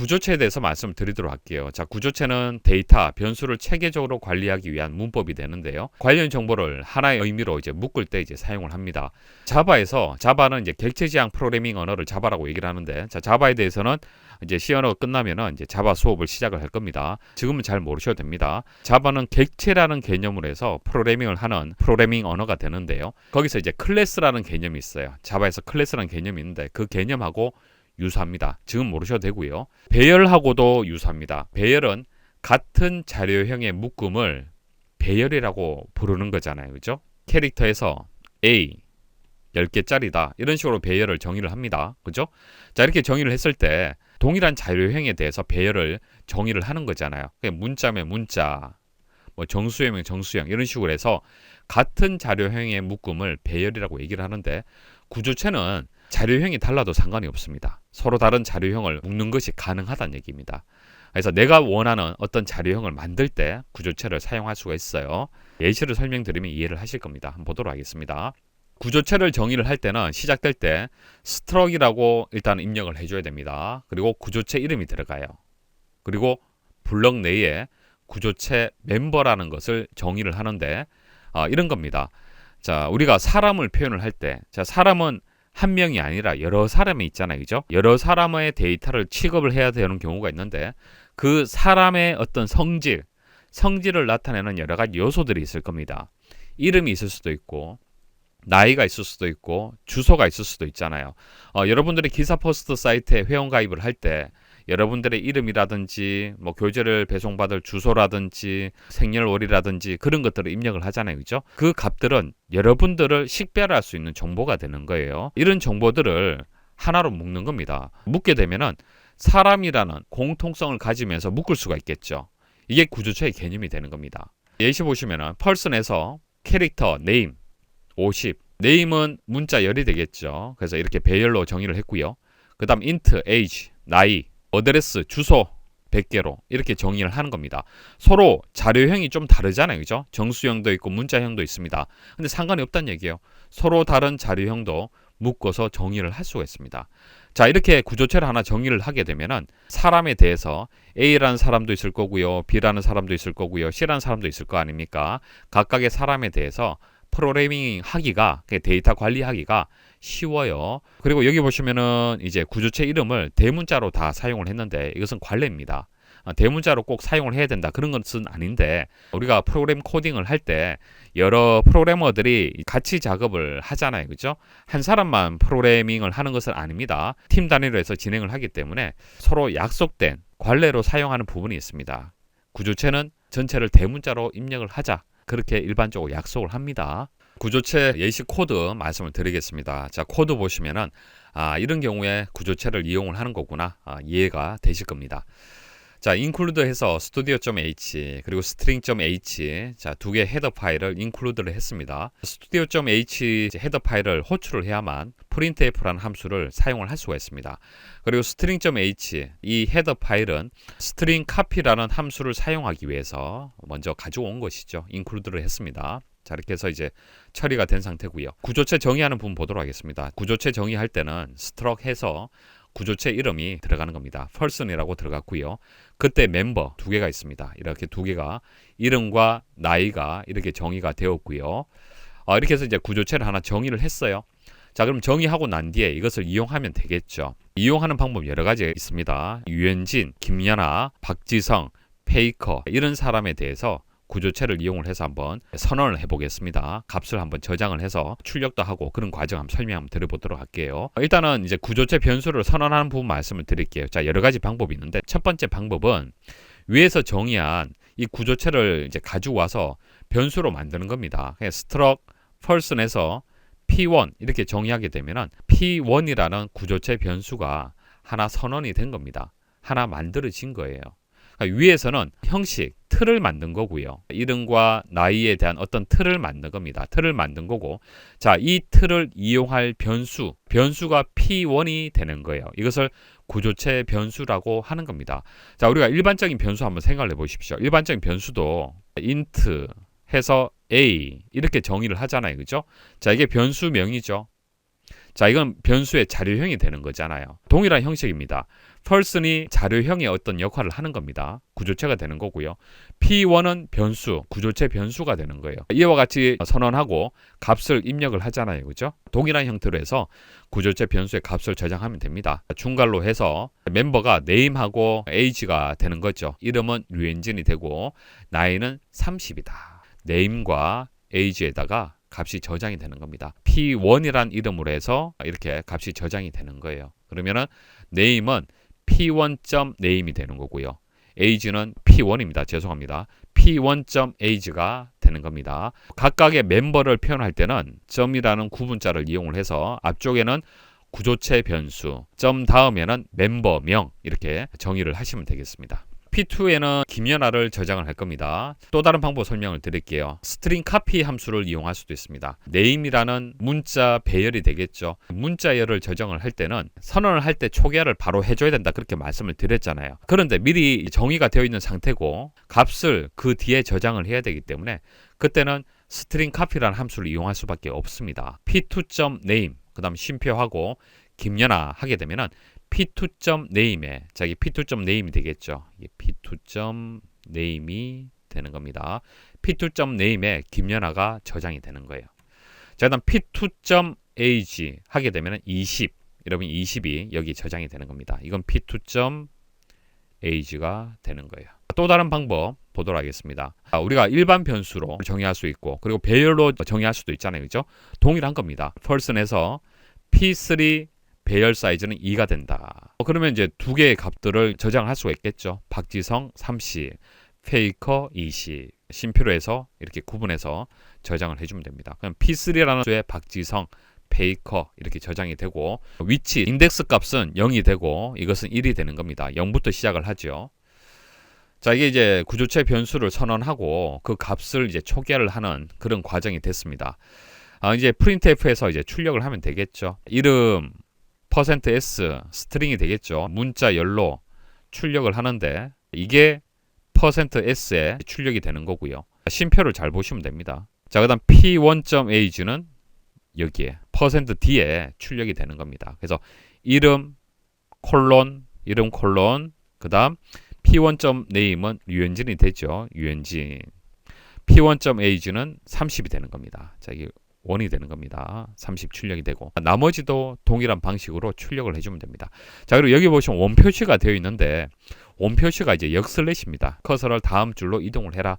구조체에 대해서 말씀을 드리도록 할게요. 자, 구조체는 데이터, 변수를 체계적으로 관리하기 위한 문법이 되는데요. 관련 정보를 하나의 의미로 이제 묶을 때 이제 사용을 합니다. 자바는 이제 객체지향 프로그래밍 언어를 자바라고 얘기를 하는데, 자, 자바에 대해서는 이제 C 언어가 끝나면은 이제 자바 수업을 시작을 할 겁니다. 지금은 잘 모르셔도 됩니다. 자바는 객체라는 개념으로 해서 프로그래밍을 하는 프로그래밍 언어가 되는데요. 거기서 이제 클래스라는 개념이 있어요. 자바에서 클래스라는 개념이 있는데 그 개념하고 유사합니다. 지금 모르셔도 되고요. 배열하고도 유사합니다. 배열은 같은 자료형의 묶음을 배열이라고 부르는 거잖아요. 그죠? 캐릭터에서 A 10개짜리다. 이런 식으로 배열을 정의를 합니다. 그죠? 자, 이렇게 정의를 했을 때 동일한 자료형에 대해서 배열을 정의를 하는 거잖아요. 문자면 문자, 뭐 정수형이면 정수형 이런 식으로 해서 같은 자료형의 묶음을 배열이라고 얘기를 하는데, 구조체는 자료형이 달라도 상관이 없습니다. 서로 다른 자료형을 묶는 것이 가능하다는 얘기입니다. 그래서 내가 원하는 어떤 자료형을 만들 때 구조체를 사용할 수가 있어요. 예시를 설명드리면 이해를 하실 겁니다. 한번 보도록 하겠습니다. 구조체를 정의를 할 때는 시작될 때 스트럭이라고 일단 입력을 해줘야 됩니다. 그리고 구조체 이름이 들어가요. 그리고 블럭 내에 구조체 멤버라는 것을 정의를 하는데 이런 겁니다. 자, 우리가 사람을 표현을 할 때, 자, 사람은 한 명이 아니라 여러 사람이 있잖아요. 그죠? 여러 사람의 데이터를 취급을 해야 되는 경우가 있는데, 그 사람의 어떤 성질을 나타내는 여러 가지 요소들이 있을 겁니다. 이름이 있을 수도 있고, 나이가 있을 수도 있고, 주소가 있을 수도 있잖아요. 여러분들이 기사 포스트 사이트에 회원 가입을 할 때 여러분들의 이름이라든지 뭐 교재를 배송받을 주소라든지 생년월일이라든지 그런 것들을 입력을 하잖아요. 그죠? 그 값들은 여러분들을 식별할 수 있는 정보가 되는 거예요. 이런 정보들을 하나로 묶는 겁니다. 묶게 되면은 사람이라는 공통성을 가지면서 묶을 수가 있겠죠. 이게 구조체의 개념이 되는 겁니다. 예시 보시면은 person에서 캐릭터 네임 50, 네임은 문자 열이 되겠죠. 그래서 이렇게 배열로 정의를 했고요. 그 다음 int, age, 나이, 어드레스, 주소 100개로 이렇게 정의를 하는 겁니다. 서로 자료형이 좀 다르잖아요. 그죠? 정수형도 있고 문자형도 있습니다. 근데 상관이 없다는 얘기예요. 서로 다른 자료형도 묶어서 정의를 할 수가 있습니다. 자, 이렇게 구조체를 하나 정의를 하게 되면은 사람에 대해서 A라는 사람도 있을 거고요. B라는 사람도 있을 거고요. C라는 사람도 있을 거 아닙니까? 각각의 사람에 대해서 프로그래밍 하기가, 데이터 관리하기가 쉬워요. 그리고 여기 보시면은 이제 구조체 이름을 대문자로 다 사용을 했는데 이것은 관례입니다. 대문자로 꼭 사용을 해야 된다 그런 것은 아닌데, 우리가 프로그램 코딩을 할 때 여러 프로그래머들이 같이 작업을 하잖아요. 그죠? 한 사람만 프로그래밍을 하는 것은 아닙니다. 팀 단위로 해서 진행을 하기 때문에 서로 약속된 관례로 사용하는 부분이 있습니다. 구조체는 전체를 대문자로 입력을 하자, 그렇게 일반적으로 약속을 합니다. 구조체 예시 코드 말씀을 드리겠습니다. 자, 코드 보시면은 이런 경우에 구조체를 이용을 하는 거구나 이해가 되실 겁니다. 자, include 해서 studio.h 그리고 string.h, 자, 두 개 헤더 파일을 include를 했습니다. studio.h 헤더 파일을 호출을 해야만 printf라는 함수를 사용을 할 수가 있습니다. 그리고 string.h 이 헤더 파일은 string copy라는 함수를 사용하기 위해서 먼저 가져온 것이죠. include를 했습니다. 자, 이렇게 해서 이제 처리가 된 상태고요. 구조체 정의하는 부분 보도록 하겠습니다. 구조체 정의할 때는 struct 해서 구조체 이름이 들어가는 겁니다. person이라고 들어갔고요. 그때 멤버 두 개가 있습니다. 이렇게 두 개가 이름과 나이가 이렇게 정의가 되었고요. 이렇게 해서 이제 구조체를 하나 정의를 했어요. 자, 그럼 정의하고 난 뒤에 이것을 이용하면 되겠죠. 이용하는 방법 여러 가지 있습니다. 유현진, 김연아, 박지성, 페이커 이런 사람에 대해서 구조체를 이용을 해서 한번 선언을 해보겠습니다. 값을 한번 저장을 해서 출력도 하고 그런 과정 한번 설명 한번 드려보도록 할게요. 일단은 이제 구조체 변수를 선언하는 부분 말씀을 드릴게요. 자, 여러 가지 방법이 있는데 첫 번째 방법은 위에서 정의한 이 구조체를 이제 가지고 와서 변수로 만드는 겁니다. 그냥 struct person에서 p1 이렇게 정의하게 되면은 p1이라는 구조체 변수가 하나 선언이 된 겁니다. 하나 만들어진 거예요. 그러니까 위에서는 형식, 틀을 만든 거고요. 이름과 나이에 대한 어떤 틀을 만든 겁니다. 틀을 만든 거고, 자, 이 틀을 이용할 변수가 P1이 되는 거예요. 이것을 구조체 변수라고 하는 겁니다. 자, 우리가 일반적인 변수 한번 생각을 해보십시오. 일반적인 변수도 int 해서 a 이렇게 정의를 하잖아요. 그죠? 자, 이게 변수명이죠. 자, 이건 변수의 자료형이 되는 거잖아요. 동일한 형식입니다. person이 자료형의 어떤 역할을 하는 겁니다. 구조체가 되는 거고요. P1은 변수, 구조체 변수가 되는 거예요. 이와 같이 선언하고 값을 입력을 하잖아요. 그죠? 동일한 형태로 해서 구조체 변수의 값을 저장하면 됩니다. 중괄로 해서 멤버가 name하고 age가 되는 거죠. 이름은 류현진이 되고 나이는 30이다. name과 age에다가 값이 저장이 되는 겁니다. P1이란 이름으로 해서 이렇게 값이 저장이 되는 거예요. 그러면은 name은 P1.name이 되는 거고요. age는 P1입니다. 죄송합니다. P1.age가 되는 겁니다. 각각의 멤버를 표현할 때는 점이라는 구분자를 이용을 해서 앞쪽에는 구조체 변수, 점 다음에는 멤버명 이렇게 정의를 하시면 되겠습니다. P2에는 김연아를 저장을 할 겁니다. 또 다른 방법 설명을 드릴게요. 스트링 카피 함수를 이용할 수도 있습니다. name이라는 문자 배열이 되겠죠. 문자열을 저장을 할 때는 선언을 할 때 초기화를 바로 해줘야 된다 그렇게 말씀을 드렸잖아요. 그런데 미리 정의가 되어 있는 상태고 값을 그 뒤에 저장을 해야 되기 때문에 그때는 스트링 카피라는 함수를 이용할 수밖에 없습니다. P2.name 그 다음 쉼표하고 김연아 하게 되면은 P2.name에 자기 P2.name이 되겠죠. P2.name이 되는 겁니다. P2.name에 김연아가 저장이 되는 거예요. 자, 그다음 P2.age 하게 되면 20, 여러분 20이 여기 저장이 되는 겁니다. 이건 P2.age가 되는 거예요. 또 다른 방법 보도록 하겠습니다. 우리가 일반 변수로 정의할 수 있고 그리고 배열로 정의할 수도 있잖아요. 그죠? 동일한 겁니다. person에서 P3 배열 사이즈는 2가 된다. 그러면 이제 두 개의 값들을 저장할 수가 있겠죠. 박지성 30, 페이커 20, 쉼표로 해서 이렇게 구분해서 저장을 해주면 됩니다. 그럼 P3라는 수의 박지성, 페이커 이렇게 저장이 되고 위치, 인덱스 값은 0이 되고 이것은 1이 되는 겁니다. 0부터 시작을 하죠. 자, 이게 이제 구조체 변수를 선언하고 그 값을 이제 초기화를 하는 그런 과정이 됐습니다. 이제 printf에서 이제 출력을 하면 되겠죠. 이름 %s 스트링이 되겠죠. 문자 열로 출력을 하는데 이게 %s에 출력이 되는 거고요. 쉼표를 잘 보시면 됩니다. 자, 그다음 p1.age는 여기에 %d에 출력이 되는 겁니다. 그래서 이름 콜론 그다음 p1.name은 류현진이 되죠. 류현진. p1.age는 30이 되는 겁니다. 자, 이게 1이 되는 겁니다. 30 출력이 되고 나머지도 동일한 방식으로 출력을 해주면 됩니다. 자, 그리고 여기 보시면 원 표시가 되어 있는데 원 표시가 이제 역슬래시입니다. 커서를 다음 줄로 이동을 해라.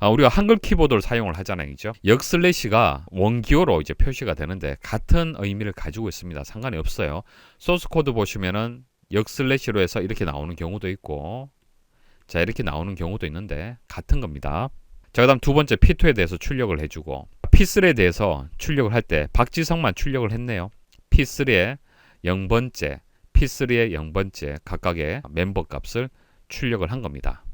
우리가 한글 키보드를 사용을 하잖아요. 그죠? 역슬래시가 원기호로 이제 표시가 되는데 같은 의미를 가지고 있습니다. 상관이 없어요. 소스 코드 보시면은 역슬래시로 해서 이렇게 나오는 경우도 있고 자, 이렇게 나오는 경우도 있는데 같은 겁니다. 자, 그 다음 두 번째 P2에 대해서 출력을 해주고 P3에 대해서 출력을 할 때 박지성만 출력을 했네요. P3의 0번째, P3의 0번째 각각의 멤버 값을 출력을 한 겁니다.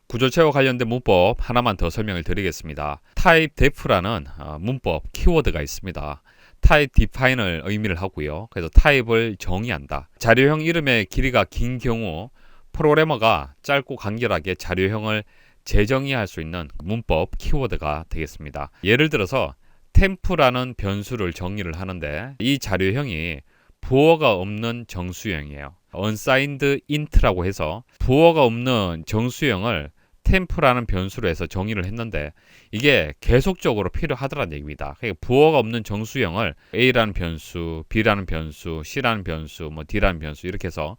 구조체와 관련된 문법 하나만 더 설명을 드리겠습니다. type def라는 문법 키워드가 있습니다. type define을 의미를 하고요. 그래서 타입을 정의한다. 자료형 이름의 길이가 긴 경우 프로그래머가 짧고 간결하게 자료형을 재정의할 수 있는 문법 키워드가 되겠습니다. 예를 들어서 temp라는 변수를 정의를 하는데 이 자료형이 부호가 없는 정수형이에요. unsigned int라고 해서 부호가 없는 정수형을 temp라는 변수로 해서 정의를 했는데 이게 계속적으로 필요하다는 얘기입니다. 그러니까 부호가 없는 정수형을 A라는 변수, B라는 변수, C라는 변수, D라는 변수 이렇게 해서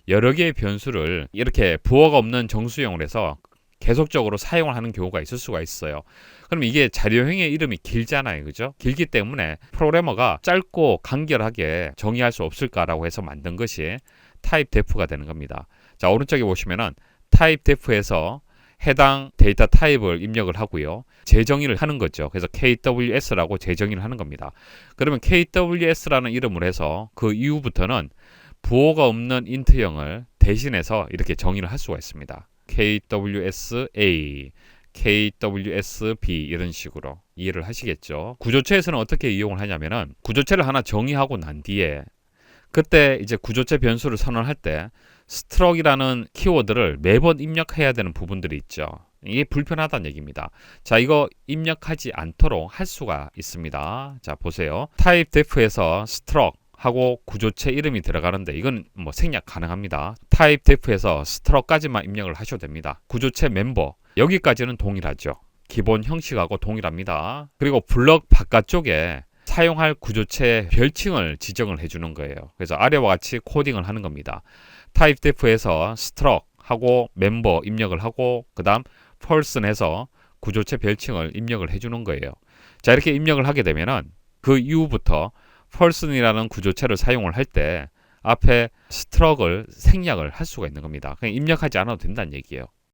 여러 개의 변수를 이렇게 부호가 없는 정수형을 해서 계속적으로 사용을 하는 경우가 있을 수가 있어요. 그럼 이게 자료형의 이름이 길잖아요. 그죠? 길기 때문에 프로그래머가 짧고 간결하게 정의할 수 없을까라고 해서 만든 것이 type def가 되는 겁니다. 자, 오른쪽에 보시면은 type def에서 해당 데이터 타입을 입력을 하고요. 재정의를 하는 거죠. 그래서 KWS라고 재정의를 하는 겁니다. 그러면 KWS라는 이름을 해서 그 이후부터는 부호가 없는 인트형을 대신해서 이렇게 정의를 할 수가 있습니다. KWSA, KWSB 이런 식으로 이해를 하시겠죠. 구조체에서는 어떻게 이용을 하냐면은 구조체를 하나 정의하고 난 뒤에 그때 이제 구조체 변수를 선언할 때 struct이라는 키워드를 매번 입력해야 되는 부분들이 있죠. 이게 불편하다는 얘기입니다. 자, 이거 입력하지 않도록 할 수가 있습니다. 자, 보세요. type def에서 struct 하고 구조체 이름이 들어가는데 이건 뭐 생략 가능합니다. 타입 def에서 struct까지만 입력을 하셔도 됩니다. 구조체 멤버 여기까지는 동일하죠. 기본 형식하고 동일합니다. 그리고 블럭 바깥쪽에 사용할 구조체 별칭을 지정을 해주는 거예요. 그래서 아래와 같이 코딩을 하는 겁니다. 타입 def에서 struct 하고 멤버 입력을 하고 그 다음 person에서 구조체 별칭을 입력을 해주는 거예요. 자, 이렇게 입력을 하게 되면은 그 이후부터 person이라는 구조체를 사용을 할 때 앞에 struct을 생략을 할 수가 있는 겁니다. 그냥 입력하지 않아도 된다는 얘기예요.